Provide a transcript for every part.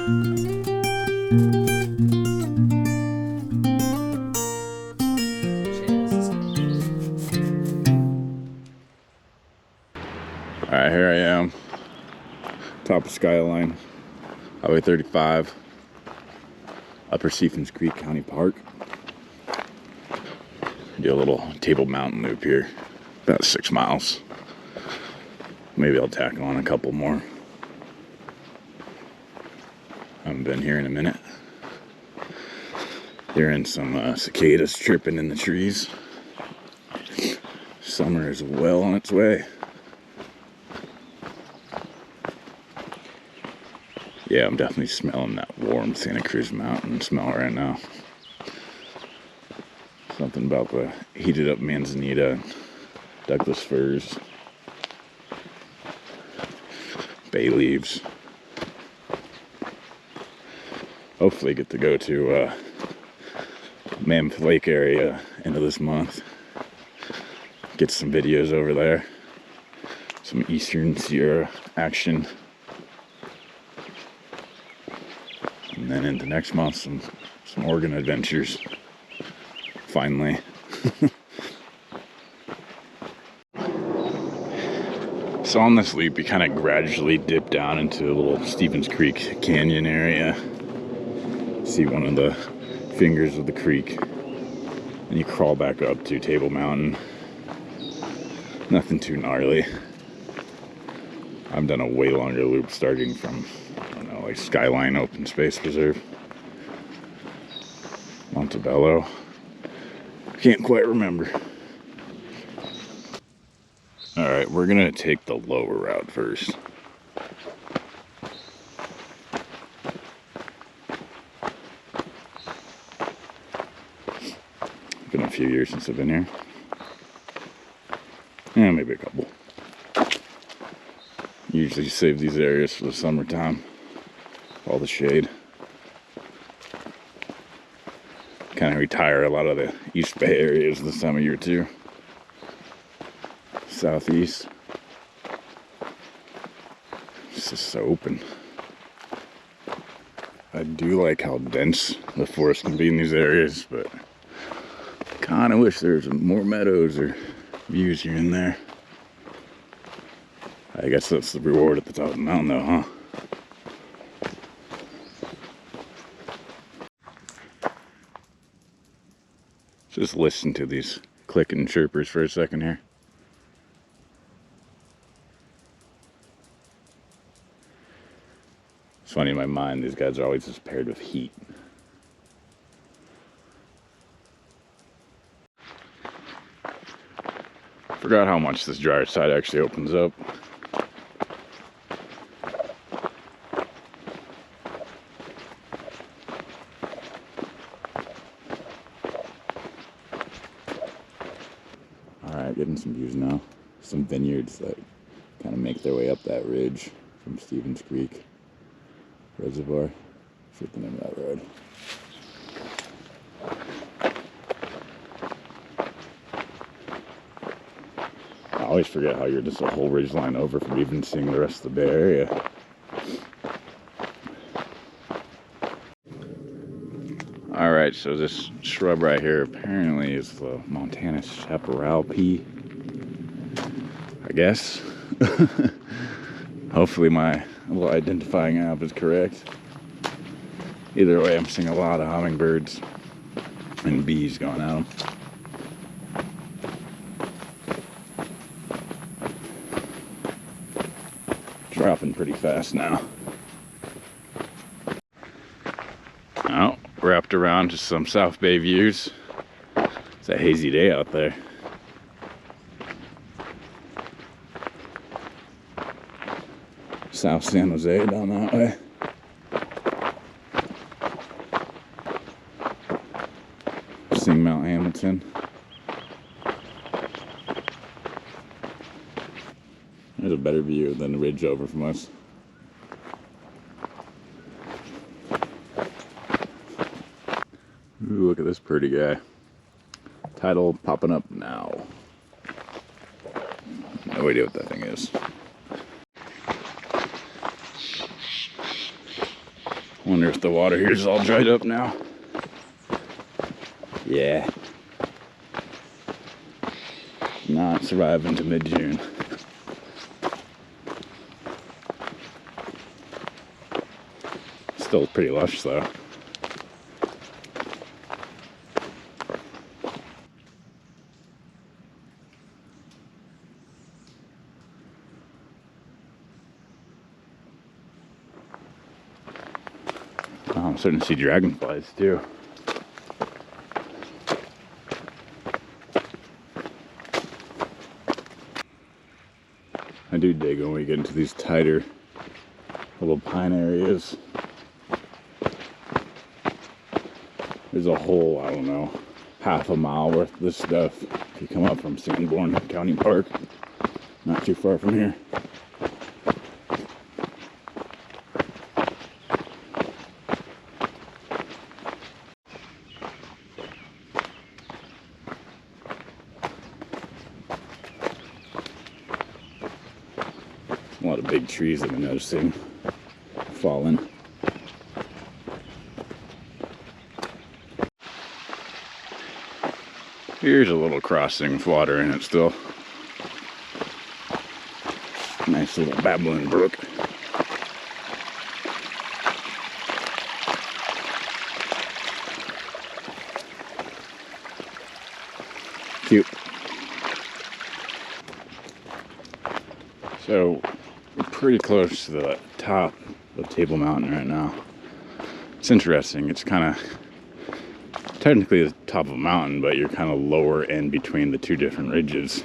Alright, here I am, top of Skyline, Highway 35, Upper Stephens Creek County Park. Do a little Table Mountain loop here, about 6 miles. Maybe I'll tack on a couple more. I haven't been here in a minute. Hearing some cicadas chirping in the trees. Summer is well on its way. Yeah, I'm definitely smelling that warm Santa Cruz Mountain smell right now. Something about the heated up manzanita, Douglas firs, bay leaves. Hopefully get to go to Mammoth Lake area end of this month. Get some videos over there. Some Eastern Sierra action. And then into next month, some Oregon adventures. Finally. So on this loop, you kind of gradually dip down into a little Stephens Creek Canyon area. See one of the fingers of the creek. And you crawl back up to Table Mountain. Nothing too gnarly. I've done a way longer loop starting from, I don't know, like Skyline Open Space Preserve. Montebello. Can't quite remember. Alright, we're gonna take the lower route first. Been a few years since I've been here. Yeah, maybe a couple. Usually save these areas for the summertime. All the shade. Kind of retire a lot of the East Bay areas this time of year too. Southeast. It's just so open. I do like how dense the forest can be in these areas, but kind of wish there was more meadows or views here and there. I guess that's the reward at the top of the mountain though, huh? Just listen to these clicking chirpers for a second here. It's funny in my mind, these guys are always just paired with heat. Forgot how much this drier side actually opens up. Alright, getting some views now. Some vineyards that kind of make their way up that ridge from Stephens Creek Reservoir. I forget the name of that road. I always forget how you're just a whole ridge line over from even seeing the rest of the Bay Area. Alright, so this shrub right here apparently is the Montana chaparral pea, I guess. Hopefully my little identifying app is correct. Either way, I'm seeing a lot of hummingbirds and bees going at them. Dropping pretty fast now. Oh, wrapped around to some South Bay views. It's a hazy day out there. South San Jose down that way. Seeing Mount Hamilton. There's a better view than the ridge over from us. Ooh, look at this pretty guy. Title popping up now. No idea what that thing is. Wonder if the water here is all dried up now. Yeah. Not surviving to mid-June. Still pretty lush though. Oh, I'm starting to see dragonflies too. I do dig when we get into these tighter little pine areas. There's a whole, I don't know, half a mile worth of this stuff if you come up from Sanborn County Park, not too far from here. A lot of big trees I've been noticing falling. Here's a little crossing with water in it still. Nice little babbling brook. Cute. So we're pretty close to the top of Table Mountain right now. It's interesting. It's kind of technically the top of a mountain, but you're kind of lower in between the two different ridges.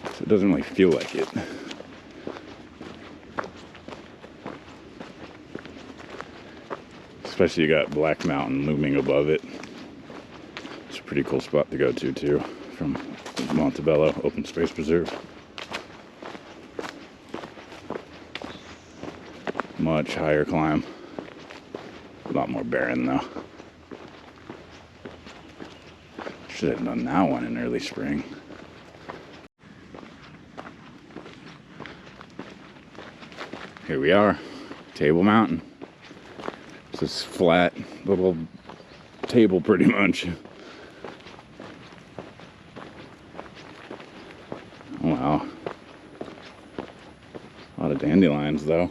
So it doesn't really feel like it. Especially you got Black Mountain looming above it. It's a pretty cool spot to go to too, from Montebello Open Space Preserve. Much higher climb. A lot more barren though. Should have done that one in early spring. Here we are, Table Mountain. It's this flat little table pretty much. Oh wow. A lot of dandelions though.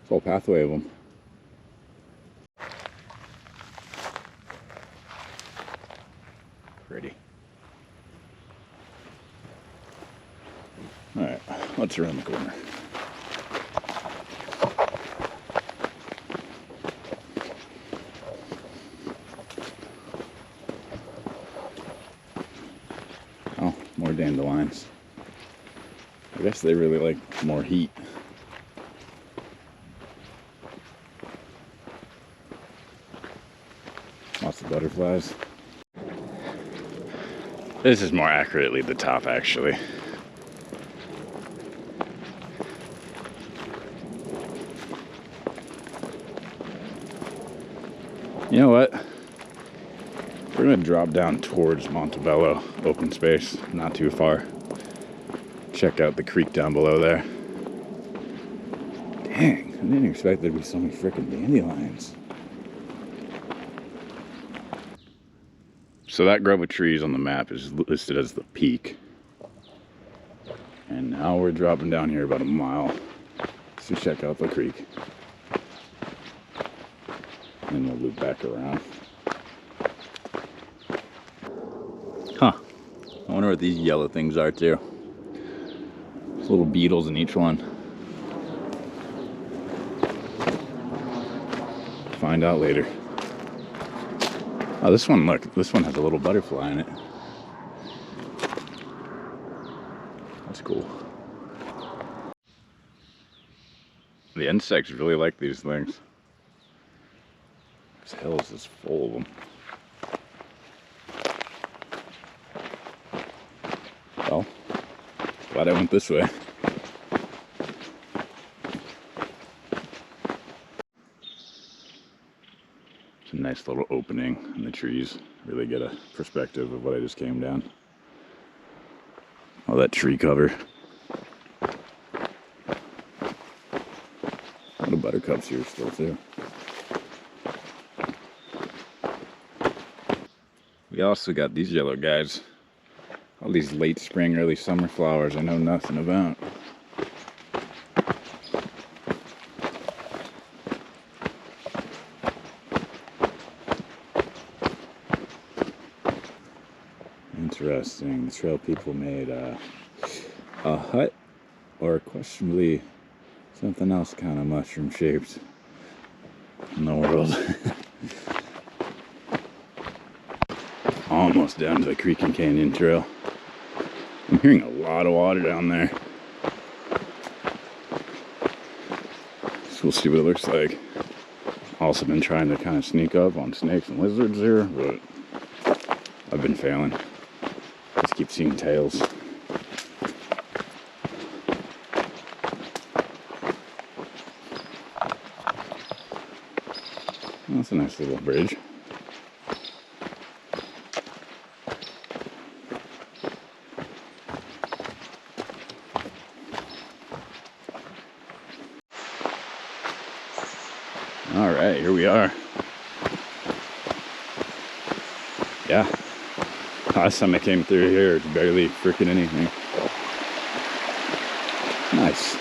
Full pathway of them. Pretty. All right, let's around the corner. Oh, more dandelions. I guess they really like more heat. Lots of butterflies. This is more accurately the top, actually. You know what? We're gonna drop down towards Montebello open space, not too far. Check out the creek down below there. Dang, I didn't expect there'd be so many freaking dandelions. So that grove of trees on the map is listed as the peak. And now we're dropping down here about a mile to check out the creek. And we'll loop back around. Huh. I wonder what these yellow things are too. There's little beetles in each one. Find out later. Oh, this one, look, this one has a little butterfly in it. That's cool. The insects really like these things. This hill is just full of them. Well, glad I went this way. It's a nice little opening in the trees. Really get a perspective of what I just came down. All that tree cover. buttercups here still too. We also got these yellow guys. All these late spring, early summer flowers I know nothing about. Interesting. The trail people made a hut, or questionably something else kind of mushroom shaped in the world. Almost down to the creek and canyon trail. I'm hearing a lot of water down there. So we'll see what it looks like. Also been trying to kind of sneak up on snakes and lizards here, but I've been failing. Just keep seeing tails. Well, that's a nice little bridge. All right, here we are. Yeah, last time I came through here, it's barely freaking anything. Nice.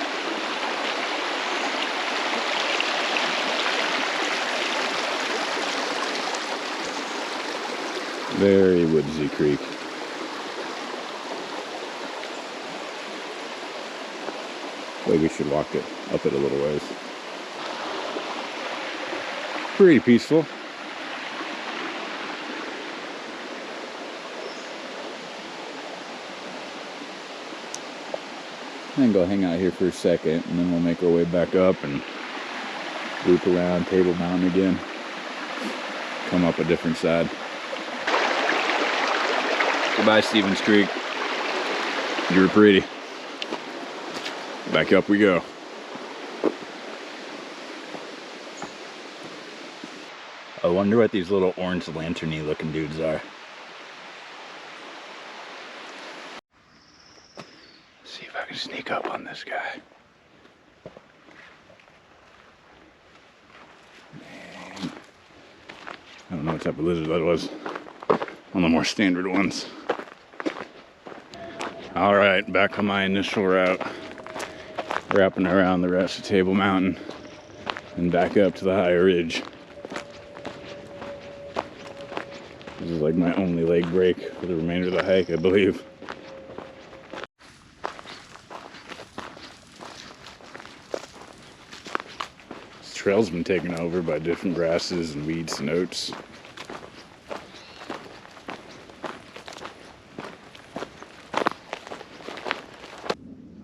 Very woodsy creek. Maybe we should walk it up it a little ways. Pretty peaceful. Then go hang out here for a second, and then we'll make our way back up and loop around Table Mountain again. Come up a different side. Goodbye, Stevens Creek. You were pretty. Back up we go. I wonder what these little orange lantern-y looking dudes are. See if I can sneak up on this guy. Man. I don't know what type of lizard that was. One of the more standard ones. Alright, back on my initial route. Wrapping around the rest of Table Mountain and back up to the higher ridge. This is like my only leg break for the remainder of the hike, I believe. This trail's been taken over by different grasses and weeds and oats.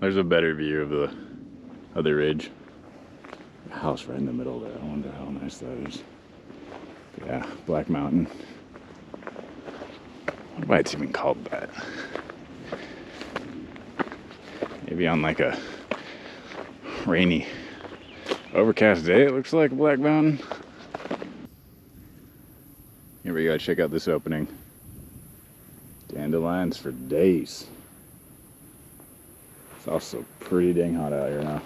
There's a better view of the other ridge. A house right in the middle there. I wonder how nice that is. But yeah, Black Mountain. I wonder why it's even called that. Maybe on like a rainy, overcast day it looks like Black Mountain. Here we go, check out this opening. Dandelions for days. It's also pretty dang hot out here now.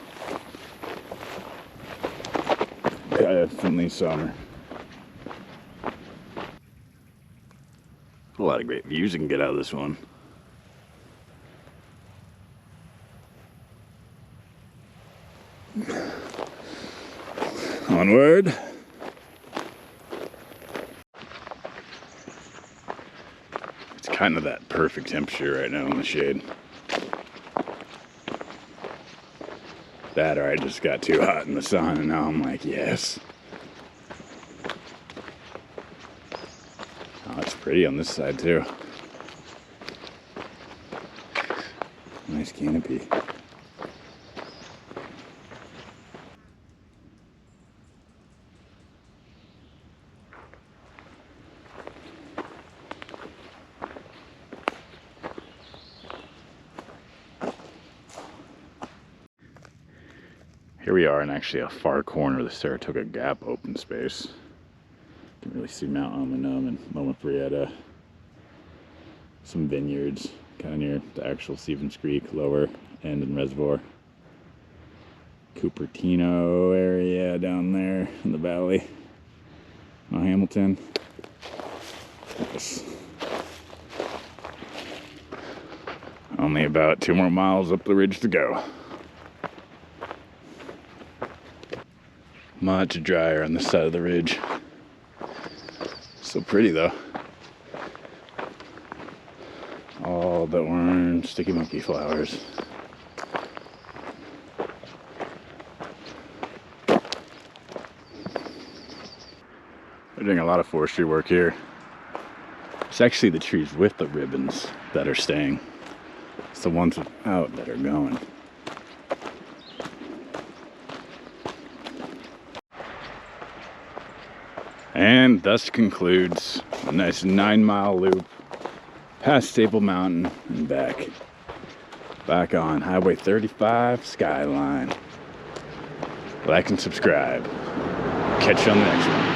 Definitely summer. A lot of great views you can get out of this one. Onward. It's kind of that perfect temperature right now in the shade. That or I just got too hot in the sun and now I'm like, yes. Oh, it's pretty on this side too. Nice canopy. Here we are in actually a far corner of the Saratoga Gap open space. You can really see Mount Omanum and Loma Prieta. Some vineyards kind of near the actual Stevens Creek lower end and reservoir. Cupertino area down there in the valley. Hamilton. Yes. Only about 2 more miles up the ridge to go. Much drier on this side of the ridge. So pretty though. All the orange sticky monkey flowers. They're doing a lot of forestry work here. It's actually the trees with the ribbons that are staying. It's the ones without that are going. And thus concludes a nice 9-mile loop past Staple Mountain and back. Back on Highway 35 Skyline. Like and subscribe. Catch you on the next one.